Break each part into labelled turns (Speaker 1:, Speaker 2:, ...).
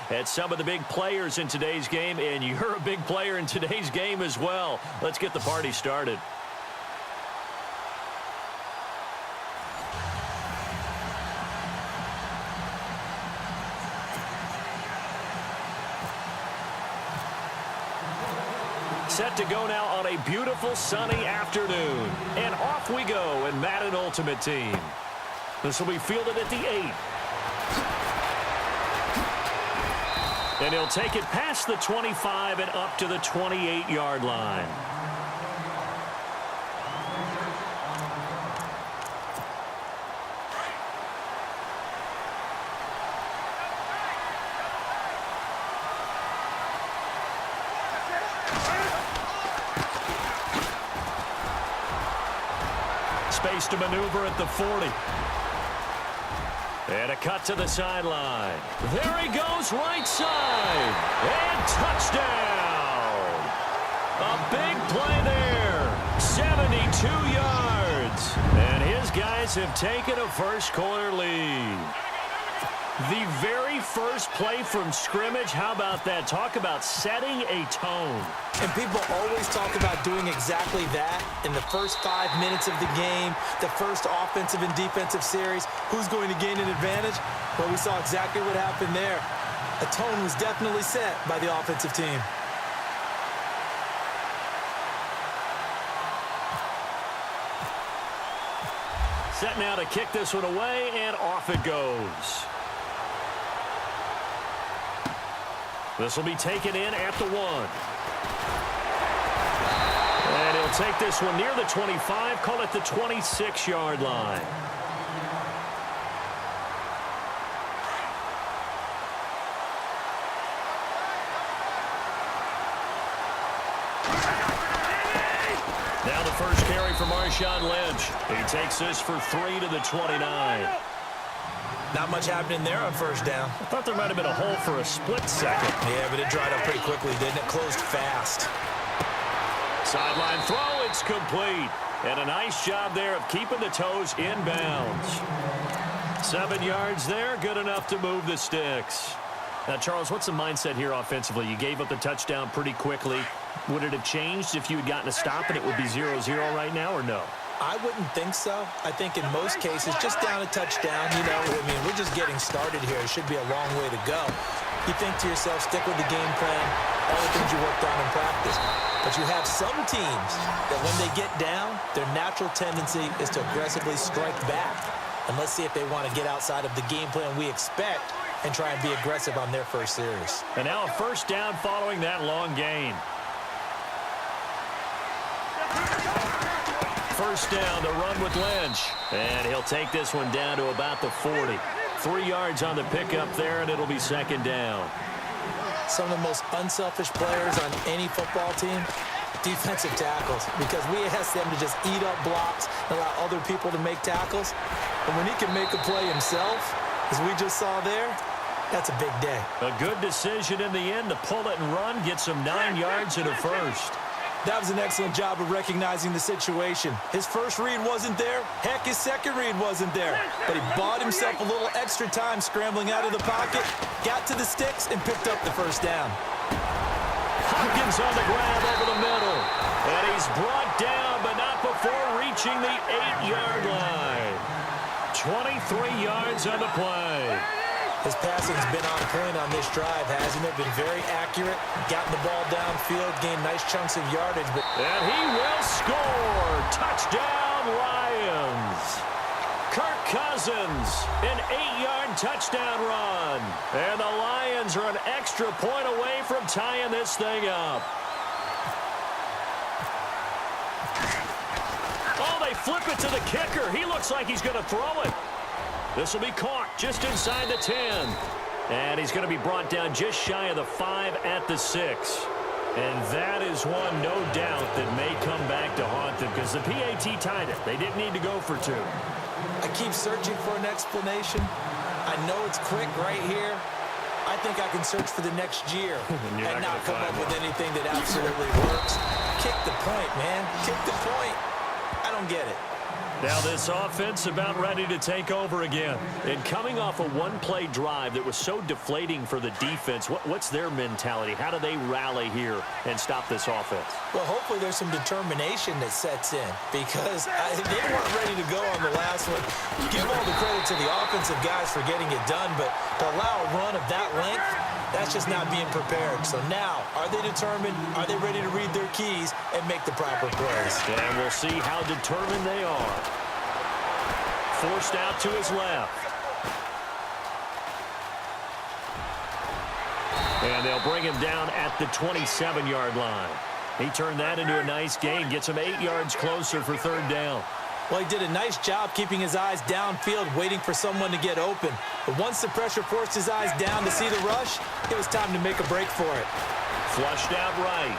Speaker 1: at some of the big players in today's game, and you're a big player in today's game as well. Let's get the party started. Set to go now on a beautiful sunny afternoon. And off we go in Madden Ultimate Team. This will be fielded at the 8. And he'll take it past the 25 and up to the 28-yard line. Space to maneuver at the 40. And a cut to the sideline. There he goes, right side. And touchdown. A big play there. 72 yards. And his guys have taken a first-quarter lead. The very first play from scrimmage, how about that? Talk about setting a tone.
Speaker 2: And people always talk about doing exactly that in the first 5 minutes of the game, the first offensive and defensive series. Who's going to gain an advantage? Well, we saw exactly what happened there. A tone was definitely set by the offensive team.
Speaker 1: Set now to kick this one away, and off it goes. This will be taken in at the 1. And he'll take this one near the 25, call it the 26-yard line. Now the first carry for Marshawn Lynch. He takes this for 3 to the 29.
Speaker 2: Not much happening there on first down.
Speaker 1: I thought there might have been a hole for a split second.
Speaker 2: Yeah, but it dried up pretty quickly, didn't it? Closed fast.
Speaker 1: Sideline throw, it's complete. And a nice job there of keeping the toes in bounds. 7 yards there, good enough to move the sticks. Now, Charles, what's the mindset here offensively? You gave up the touchdown pretty quickly. Would it have changed if you had gotten a stop and it would be 0-0 right now, or no?
Speaker 2: I wouldn't think so. I think in most cases, just down a touchdown, you know, I mean, we're just getting started here. It should be a long way to go. You think to yourself, stick with the game plan, all the things you worked on in practice. But you have some teams that when they get down, their natural tendency is to aggressively strike back. And let's see if they want to get outside of the game plan we expect and try and be aggressive on their first series.
Speaker 1: And now a first down following that long gain. First down to run with Lynch. And he'll take this one down to about the 40. 3 yards on the pickup there, and it'll be second down.
Speaker 2: Some of the most unselfish players on any football team, defensive tackles, because we ask them to just eat up blocks and allow other people to make tackles. And when he can make a play himself, as we just saw there, that's a big day.
Speaker 1: A good decision in the end to pull it and run, get some 9 yards and a first.
Speaker 2: That was an excellent job of recognizing the situation. His first read wasn't there. Heck, his second read wasn't there. But he bought himself a little extra time scrambling out of the pocket, got to the sticks, and picked up the first down.
Speaker 1: Hopkins on the grab over the middle. And he's brought down, but not before reaching the 8-yard line. 23 yards on the play.
Speaker 2: His passing's been on point on this drive, hasn't it? Been very accurate, gotten the ball downfield, gained nice chunks of yardage.
Speaker 1: And he will score. Touchdown, Lions. Kirk Cousins, an 8-yard touchdown run. And the Lions are an extra point away from tying this thing up. Oh, they flip it to the kicker. He looks like he's going to throw it. This will be caught just inside the 10. And he's going to be brought down just shy of the 5 at the 6. And that is one, no doubt, that may come back to haunt them because the PAT tied it. They didn't need to go for 2.
Speaker 2: I keep searching for an explanation. I know it's quick right here. I think I can search for the next year and not come up with anything that absolutely works. Kick the point, man. Kick the point. I don't get it.
Speaker 1: Now this offense about ready to take over again. And coming off a one-play drive that was so deflating for the defense, what's their mentality? How do they rally here and stop this offense?
Speaker 2: Well, hopefully there's some determination that sets in because they weren't ready to go on the last one. Give all the credit to the offensive guys for getting it done, but to allow a run of that length, that's just not being prepared. So now, are they determined? Are they ready to read their keys and make the proper plays?
Speaker 1: And we'll see how determined they are. Forced out to his left. And they'll bring him down at the 27-yard line. He turned that into a nice gain, gets him 8 yards closer for third down.
Speaker 2: Well, he did a nice job keeping his eyes downfield, waiting for someone to get open. But once the pressure forced his eyes down to see the rush, it was time to make a break for it.
Speaker 1: Flushed out right.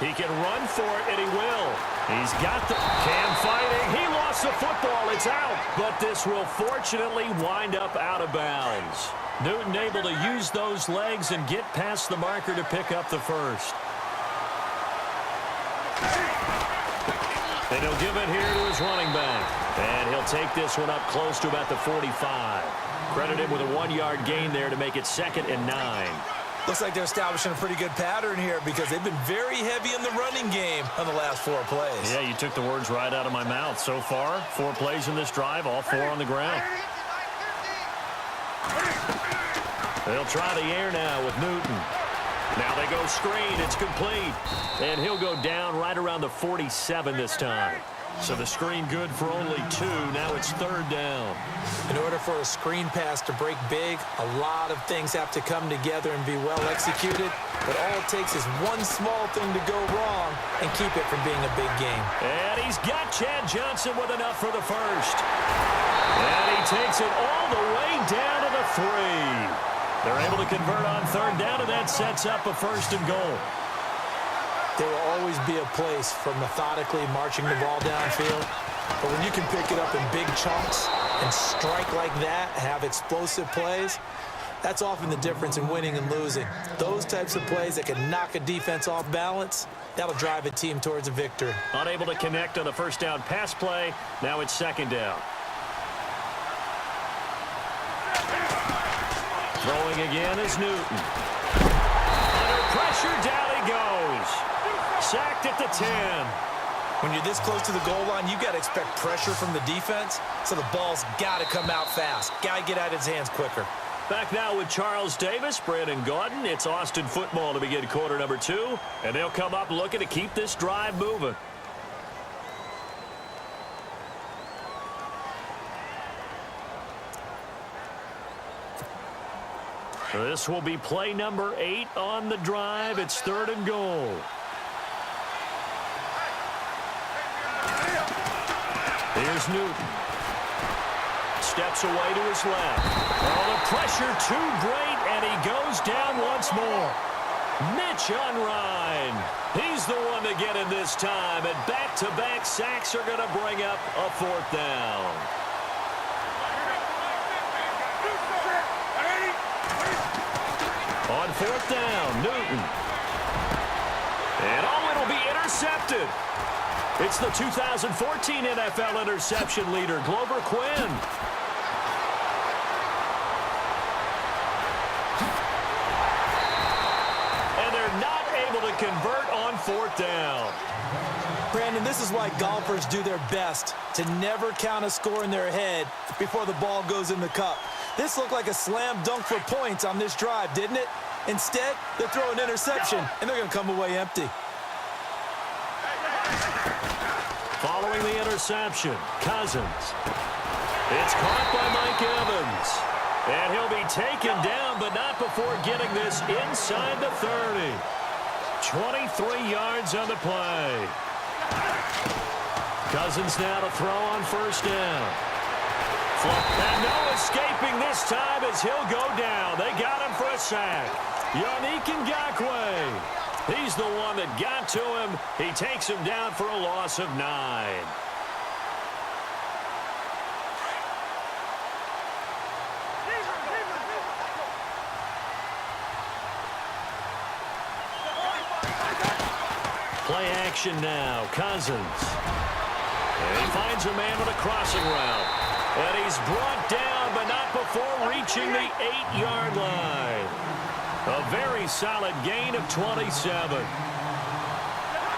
Speaker 1: He can run for it, and he will. He's got the Cam fighting. He lost the football. It's out. But this will fortunately wind up out of bounds. Newton able to use those legs and get past the marker to pick up the first. And he'll give it here to his running back. And he'll take this one up close to about the 45. Credit him with a 1-yard gain there to make it 2nd and 9.
Speaker 2: Looks like they're establishing a pretty good pattern here because they've been very heavy in the running game on the last 4 plays.
Speaker 1: Yeah, you took the words right out of my mouth. So far, 4 plays in this drive, all 4 on the ground. They'll try the air now with Newton. Now they go screen. It's complete. And he'll go down right around the 47 this time. So the screen good for only 2. Now it's 3rd down.
Speaker 2: In order for a screen pass to break big, a lot of things have to come together and be well executed. But all it takes is one small thing to go wrong and keep it from being a big game.
Speaker 1: And he's got Chad Johnson with enough for the first. And he takes it all the way down to the 3. They're able to convert on 3rd down, and that sets up a 1st and goal.
Speaker 2: There will always be a place for methodically marching the ball downfield. But when you can pick it up in big chunks and strike like that, have explosive plays, that's often the difference in winning and losing. Those types of plays that can knock a defense off balance, that'll drive a team towards a victory.
Speaker 1: Unable to connect on the 1st down pass play. Now it's 2nd down. Throwing again is Newton. Under pressure, down he goes. Sacked at the 10.
Speaker 2: When you're this close to the goal line, you've got to expect pressure from the defense, so the ball's got to come out fast. Got to get out of his hands quicker.
Speaker 1: Back now with Charles Davis, Brandon Gaudin. It's Austin football to begin quarter number 2, and they'll come up looking to keep this drive moving. This will be play number 8 on the drive. It's 3rd and goal. Here's Newton. Steps away to his left. Oh, the pressure too great, and he goes down once more. Mitch Unrein. He's the one to get in this time, and back-to-back sacks are going to bring up a 4th down. On 4th down, Newton. And oh, it'll be intercepted. It's the 2014 NFL interception leader, Glover Quinn. And they're not able to convert on 4th down.
Speaker 2: Brandon, this is why golfers do their best to never count a score in their head before the ball goes in the cup. This looked like a slam dunk for points on this drive, didn't it? Instead, they throw an interception, and they're going to come away empty.
Speaker 1: Following the interception, Cousins. It's caught by Mike Evans. And he'll be taken down, but not before getting this inside the 30. 23 yards on the play. Cousins now to throw on 1st down. And no escaping this time as he'll go down. They got him for a sack. Yannick Ngakoue. He's the one that got to him. He takes him down for a loss of 9. Play action now. Cousins. And he finds a man with a crossing route. And he's brought down, but not before reaching the 8-yard line. A very solid gain of 27.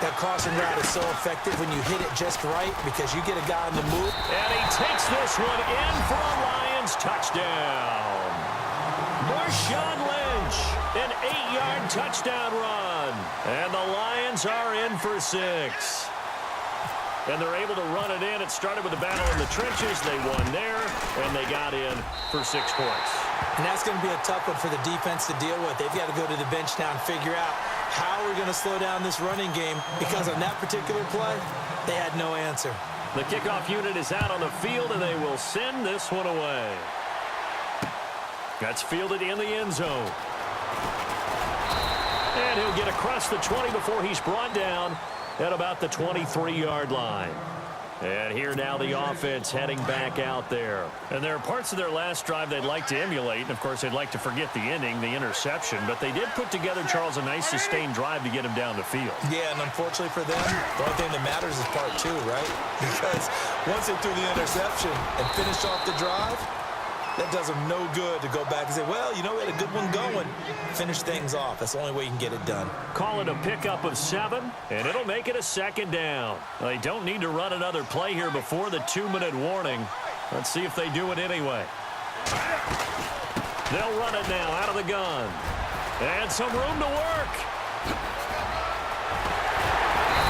Speaker 2: That crossing route is so effective when you hit it just right because you get a guy on the move.
Speaker 1: And he takes this one in for a Lions touchdown. Marshawn Lynch, an 8-yard touchdown run. And the Lions are in for 6. And they're able to run it in. It started with a battle in the trenches. They won there, and they got in for 6 points.
Speaker 2: And that's going to be a tough one for the defense to deal with. They've got to go to the bench now and figure out how we're going to slow down this running game because on that particular play, they had no answer.
Speaker 1: The kickoff unit is out on the field, and they will send this one away. That's fielded in the end zone. And he'll get across the 20 before he's brought down at about the 23-yard line. And here now the offense heading back out there. And there are parts of their last drive they'd like to emulate. And, of course, they'd like to forget the ending, the interception. But they did put together, Charles, a nice sustained drive to get him down the field.
Speaker 2: Yeah, and unfortunately for them, the only thing that matters is part 2, right? Because once they threw the interception and finished off the drive, that does them no good to go back and say, well, you know, we had a good one going. Finish things off. That's the only way you can get it done.
Speaker 1: Call it a pickup of 7, and it'll make it a 2nd down. They don't need to run another play here before the 2-minute warning. Let's see if they do it anyway. They'll run it now out of the gun. And some room to work.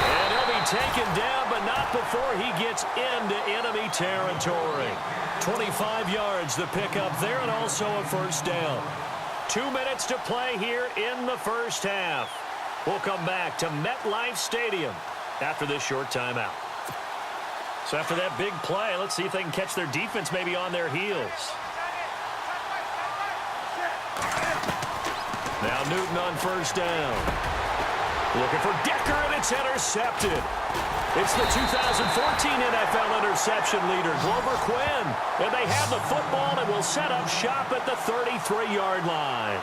Speaker 1: And he'll be taken down, but not before he gets into enemy territory. 25 yards the pickup there, and also a 1st down. 2 minutes to play here in the first half. We'll come back to MetLife Stadium after this short timeout. So after that big play, let's see if they can catch their defense maybe on their heels. Now Newton on 1st down. Looking for Decker, and it's intercepted. It's the 2014 NFL interception leader, Glover Quinn. And they have the football and will set up shop at the 33-yard line.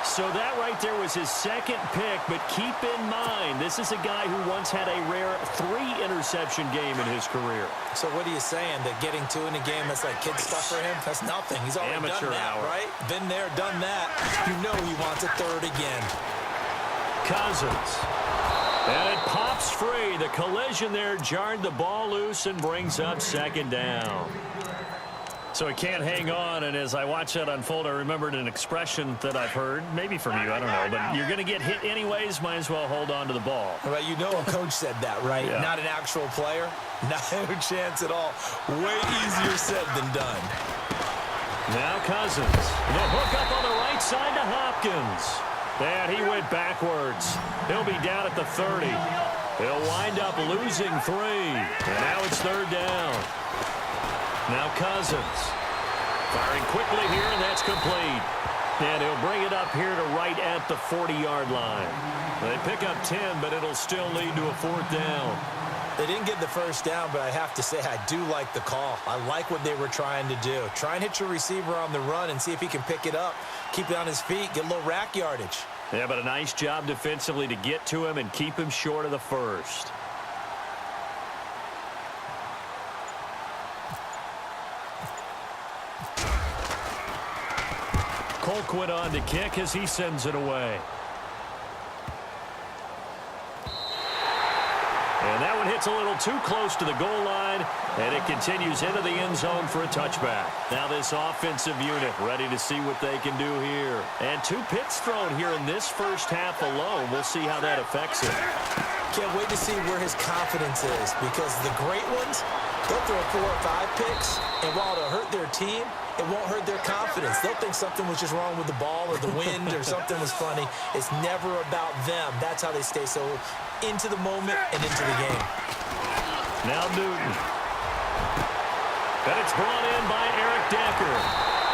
Speaker 1: So that right there was his 2nd pick, but keep in mind, this is a guy who once had a rare 3-interception game in his career.
Speaker 2: So what are you saying, that getting 2 in a game, that's like kid stuff for him? That's nothing. He's already
Speaker 1: Amateur
Speaker 2: done that,
Speaker 1: hour.
Speaker 2: right? Been there, done that. You know he wants a 3rd again.
Speaker 1: Cousins. And it pops free. The collision there jarred the ball loose and brings up 2nd down. So it can't hang on, and as I watch that unfold, I remembered an expression that I've heard, maybe from you, I don't know, but you're going to get hit anyways, might as well hold on to the ball.
Speaker 2: Well, you know a coach said that, right?
Speaker 1: Yeah.
Speaker 2: Not an actual player. No chance at all. Way easier said than done.
Speaker 1: Now Cousins. The hook up on the right side to Hopkins. And he went backwards. He'll be down at the 30. He'll wind up losing 3. And now it's 3rd down. Now Cousins. Firing quickly here, and that's complete. And he'll bring it up here to right at the 40-yard line. They pick up 10, but it'll still lead to a 4th down.
Speaker 2: They didn't get the 1st down, but I have to say I do like the call. I like what they were trying to do. Try and hit your receiver on the run and see if he can pick it up. Keep it on his feet, get a little rack yardage.
Speaker 1: Yeah, but a nice job defensively to get to him and keep him short of the 1st. Colquitt on to kick as he sends it away. And that one hits a little too close to the goal line, and it continues into the end zone for a touchback. Now this offensive unit ready to see what they can do here. And 2 picks thrown here in this first half alone. We'll see how that affects him.
Speaker 2: Can't wait to see where his confidence is, because the great ones, they'll throw 4 or 5 picks, and while it'll hurt their team, it won't hurt their confidence. They'll think something was just wrong with the ball or the wind or something was funny. It's never about them. That's how they stay so into the moment and into the game.
Speaker 1: Now Newton. And it's brought in by Eric Decker.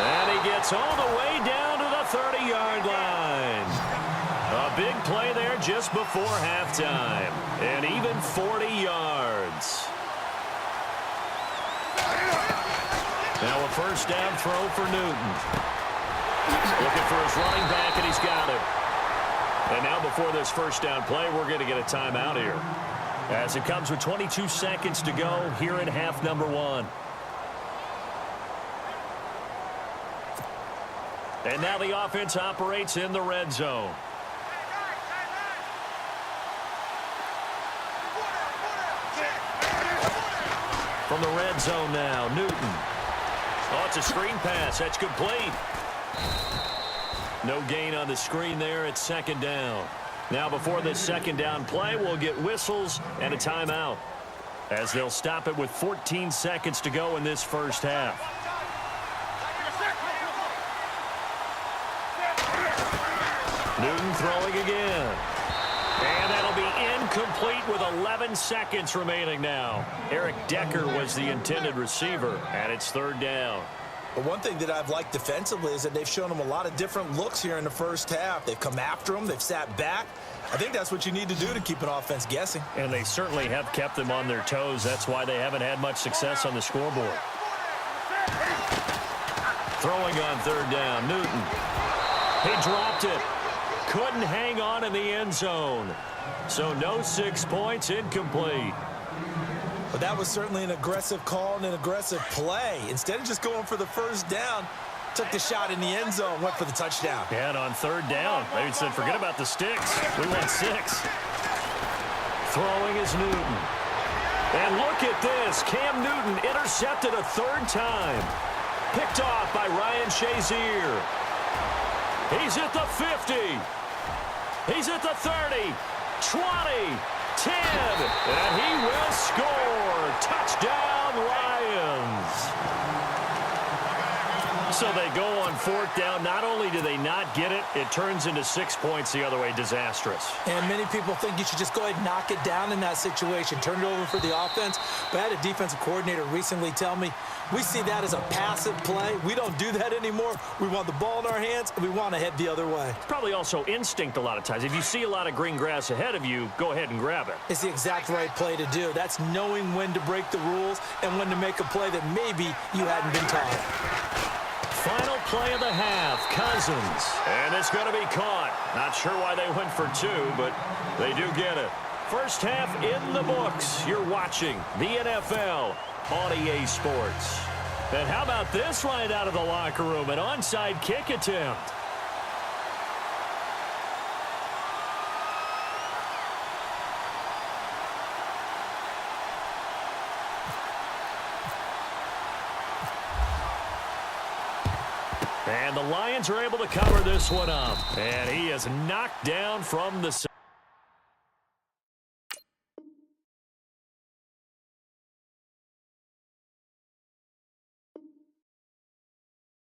Speaker 1: And he gets all the way down to the 30-yard line. A big play there just before halftime. And even 40 yards. Now a 1st down throw for Newton. Looking for his running back, and he's got it. And now before this 1st down play, we're going to get a timeout here. As it comes with 22 seconds to go here in half number 1. And now the offense operates in the red zone. From the red zone now, Newton. Oh, it's a screen pass. That's complete. No gain on the screen there. It's second down. Now before this second down play, we'll get whistles and a timeout, as they'll stop it with 14 seconds to go in this first half. Newton throwing again. And that'll be incomplete with 11 seconds remaining now. Eric Decker was the intended receiver, and it's third down.
Speaker 2: But one thing that I've liked defensively is that they've shown them a lot of different looks here in the first half. They've come after them. They've sat back. I think that's what you need to do to keep an offense guessing.
Speaker 1: And they certainly have kept them on their toes. That's why they haven't had much success on the scoreboard. Throwing on third down, Newton. He dropped it. Couldn't hang on in the end zone. So no 6 points, incomplete.
Speaker 2: But that was certainly an aggressive call and an aggressive play. Instead of just going for the first down, took the shot in the end zone, went for the touchdown.
Speaker 1: Yeah, and on third down, they said, forget about the sticks. We want 6. Throwing is Newton. And look at this. Cam Newton intercepted a third time. Picked off by Ryan Shazier. He's at the 50. He's at the 30. 20. 10, and he will score. Touchdown, Lions. So they go on fourth down. Not only do they not get it, it turns into 6 points the other way. Disastrous.
Speaker 2: And many people think you should just go ahead and knock it down in that situation. Turn it over for the offense. But I had a defensive coordinator recently tell me, we see that as a passive play. We don't do that anymore. We want the ball in our hands, and we want to head the other way.
Speaker 1: It's probably also instinct a lot of times. If you see a lot of green grass ahead of you, go ahead and grab it.
Speaker 2: It's the exact right play to do. That's knowing when to break the rules and when to make a play that maybe you hadn't been taught.
Speaker 1: Final play of the half, Cousins. And it's going to be caught. Not sure why they went for 2, but they do get it. First half in the books. You're watching the NFL on EA Sports. And how about this right out of the locker room? An onside kick attempt. And the Lions are able to cover this one up. And he is knocked down from the